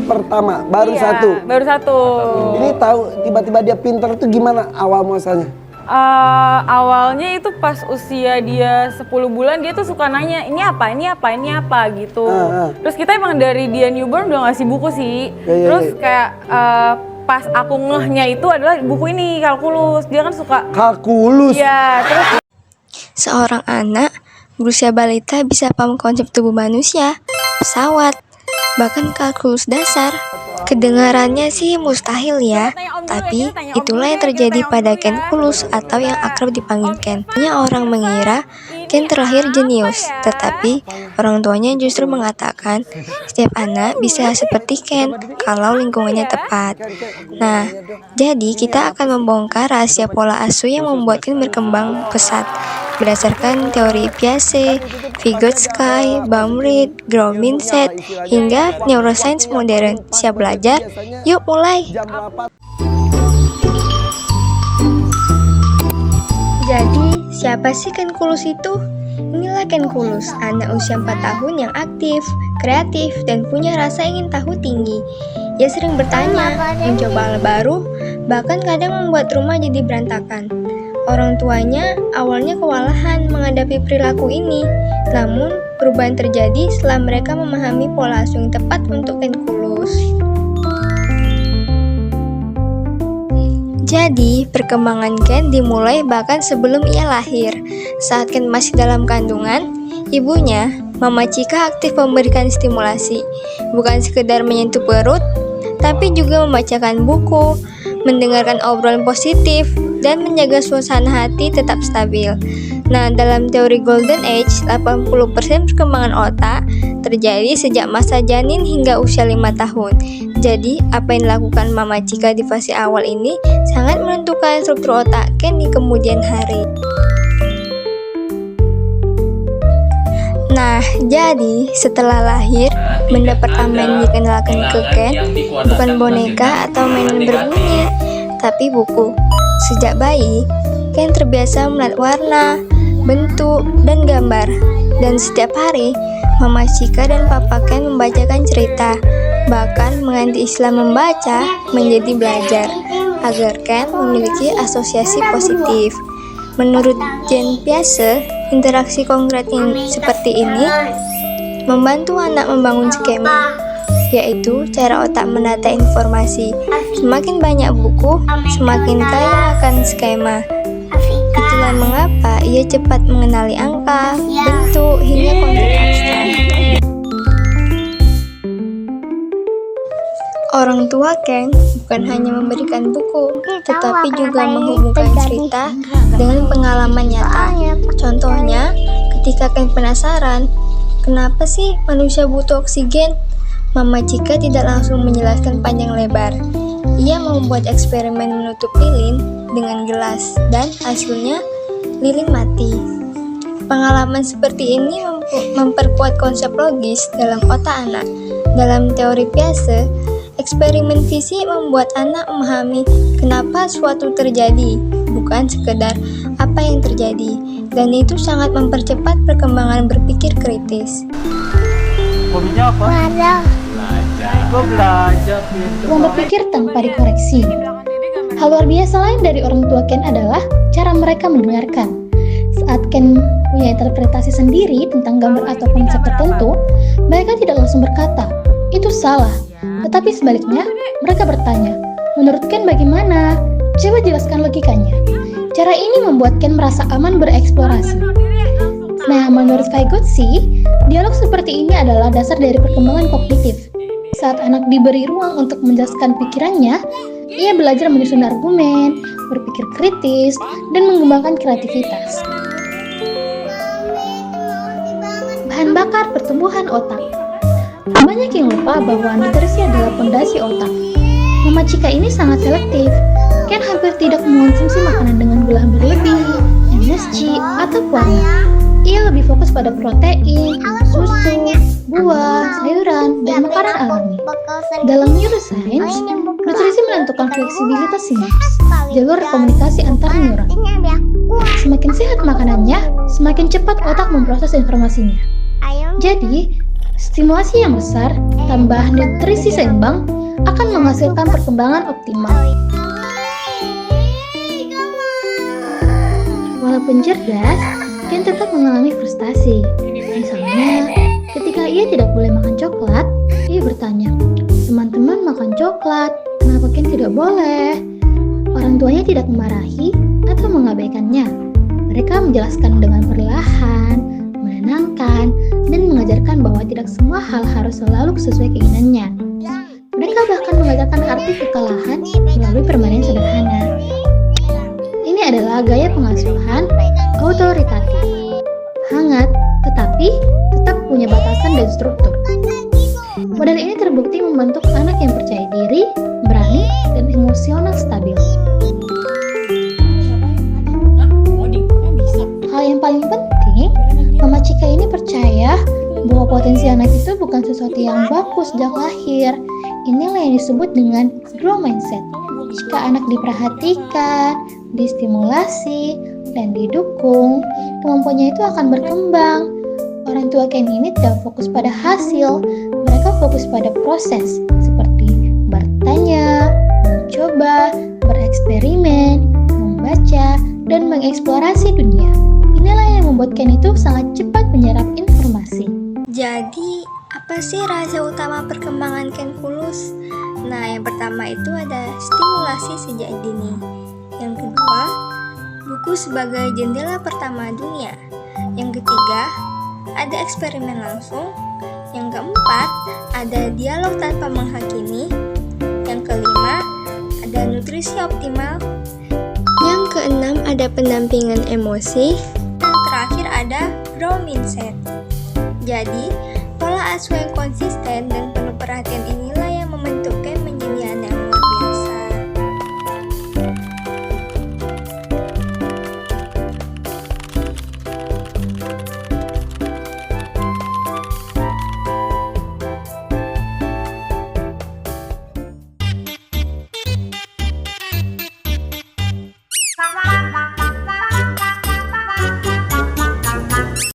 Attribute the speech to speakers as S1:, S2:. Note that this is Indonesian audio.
S1: pertama, baru
S2: Iya,
S1: satu.
S2: Baru satu.
S1: Ini tahu tiba-tiba dia pinter tuh gimana awal muasalnya?
S2: Awalnya itu pas usia dia 10 bulan dia tuh suka nanya ini apa gitu. Terus kita emang dari dia newborn udah ngasih buku sih. Terus kayak pas aku ngehnya itu adalah buku ini kalkulus. Dia kan suka
S1: kalkulus.
S2: Iya, terus
S3: Seorang anak berusia balita bisa paham konsep tubuh manusia, pesawat, bahkan kalkulus dasar. Kedengarannya sih mustahil ya, tapi itulah yang terjadi pada Ken Kulus atau yang akrab dipanggil Ken. Banyak orang mengira Ken terlahir jenius, tetapi orang tuanya justru mengatakan setiap anak bisa seperti Ken kalau lingkungannya tepat. Nah, jadi kita akan membongkar rahasia pola asuh yang membuat Ken berkembang pesat. Berdasarkan teori Piaget, Vygotsky, Baumrind, Growth Mindset, hingga neuroscience modern. Siap belajar? Yuk mulai! Jadi, siapa sih Ken Kulus itu? Inilah Ken Kulus, anak usia 4 tahun yang aktif, kreatif, dan punya rasa ingin tahu tinggi. Ia sering bertanya, mencoba hal baru, bahkan kadang membuat rumah jadi berantakan. Orang tuanya awalnya kewalahan menghadapi perilaku ini, namun perubahan terjadi setelah mereka memahami pola asuh yang tepat untuk Ken Kulus. Jadi, perkembangan Ken dimulai bahkan sebelum ia lahir. Saat Ken masih dalam kandungan, ibunya, Mama Chika aktif memberikan stimulasi, bukan sekedar menyentuh perut, tapi juga membacakan buku, mendengarkan obrolan positif, dan menjaga suasana hati tetap stabil. Nah, dalam teori Golden Age, 80% perkembangan otak terjadi sejak masa janin hingga usia 5 tahun. Jadi, apa yang dilakukan Mama Chika di fase awal ini sangat menentukan struktur otak Ken di kemudian hari. Nah, jadi setelah lahir, benda pertama yang dikenalkan ke Ken bukan boneka atau mainan berbunyi, tapi buku. Sejak bayi, Ken terbiasa melihat warna, bentuk, dan gambar. Dan setiap hari, Mama Chika dan Papa Ken membacakan cerita, bahkan mengganti istilah membaca menjadi belajar, agar Ken memiliki asosiasi positif. Menurut Jean Piaget, interaksi konkret seperti ini membantu anak membangun skema, yaitu cara otak menata informasi. Semakin banyak buku, semakin kaya akan skema. Itulah mengapa ia cepat mengenali angka, bentuk, hingga konsep abstrak. Orang tua Ken bukan hanya memberikan buku, tetapi juga menghubungkan cerita dengan pengalaman nyata. Contohnya, ketika Ken penasaran, kenapa sih manusia butuh oksigen? Mama Chika tidak langsung menjelaskan panjang lebar. Ia membuat eksperimen menutup lilin dengan gelas, dan hasilnya lilin mati. Pengalaman seperti ini memperkuat konsep logis dalam otak anak. Dalam teori Piaget, eksperimen fisik membuat anak memahami kenapa suatu terjadi, bukan sekedar apa yang terjadi, dan itu sangat mempercepat perkembangan berpikir kritis.
S4: Hobinya apa?
S5: Belajar.
S4: Gue belajar.
S5: Ruang berpikir tanpa dikoreksi. Hal luar biasa lain dari orang tua Ken adalah cara mereka mendengarkan. Saat Ken punya interpretasi sendiri tentang gambar atau konsep tertentu, mereka tidak langsung berkata, itu salah. Tetapi sebaliknya, mereka bertanya, menurut Ken bagaimana? Coba jelaskan logikanya. Cara ini membuat Ken merasa aman bereksplorasi. Nah, menurut Vygotsky, dialog seperti ini adalah dasar dari perkembangan kognitif. Saat anak diberi ruang untuk menjelaskan pikirannya, ia belajar menyusun argumen, berpikir kritis, dan mengembangkan kreativitas. Bahan bakar pertumbuhan otak. Banyak yang lupa bahwa nutrisi adalah fondasi otak. Mama Chika ini sangat selektif. Ken hampir tidak mengonsumsi makanan dengan gula berlebih, MSG, atau pewarna. Ia lebih fokus pada protein, susu, buah, sayuran, dan makanan alami. Dalam neuroscience, nutrisi menentukan fleksibilitas sinaps, jalur komunikasi antar neuron. Semakin sehat makanannya, semakin cepat otak memproses informasinya. Jadi, Stimulasi yang besar, tambah nutrisi seimbang, akan menghasilkan perkembangan optimal. Walaupun cerdas, Ken tetap mengalami frustasi. Misalnya, ketika ia tidak boleh makan coklat, ia bertanya, teman-teman makan coklat, kenapa Ken tidak boleh? Orang tuanya tidak memarahi atau mengabaikannya. Mereka menjelaskan dengan perlahan, menenangkan, dan mengajarkan bahwa tidak semua hal harus selalu sesuai keinginannya. Mereka bahkan mengajarkan arti kekalahan melalui permainan sederhana. Ini adalah gaya pengasuhan otoritatif, hangat, tetapi tetap punya batasan dan struktur. Model ini terbukti membentuk anak yang percaya diri, berani, dan emosional stabil. Hal yang paling penting, Mama Cika ini percaya bahwa potensi anak itu bukan sesuatu yang baku sejak lahir. Inilah yang disebut dengan growth mindset. Jika anak diperhatikan, distimulasi, dan didukung, kemampuannya itu akan berkembang. Orang tua Ken ini tidak fokus pada hasil, mereka fokus pada proses, seperti bertanya, mencoba, bereksperimen, membaca, dan mengeksplorasi dunia. Inilah yang membuat Ken itu sangat cepat menyerap informasi.
S3: Jadi, apa sih rahasia utama perkembangan Ken Kulus? Nah, yang pertama itu ada stimulasi sejak dini. Yang kedua, buku sebagai jendela pertama dunia. Yang ketiga, ada eksperimen langsung. Yang keempat, ada dialog tanpa menghakimi. Yang kelima, ada nutrisi optimal. Yang keenam, ada pendampingan emosi. Dan terakhir ada growth mindset. Jadi, pola asuh yang konsisten dan penuh perhatian inilah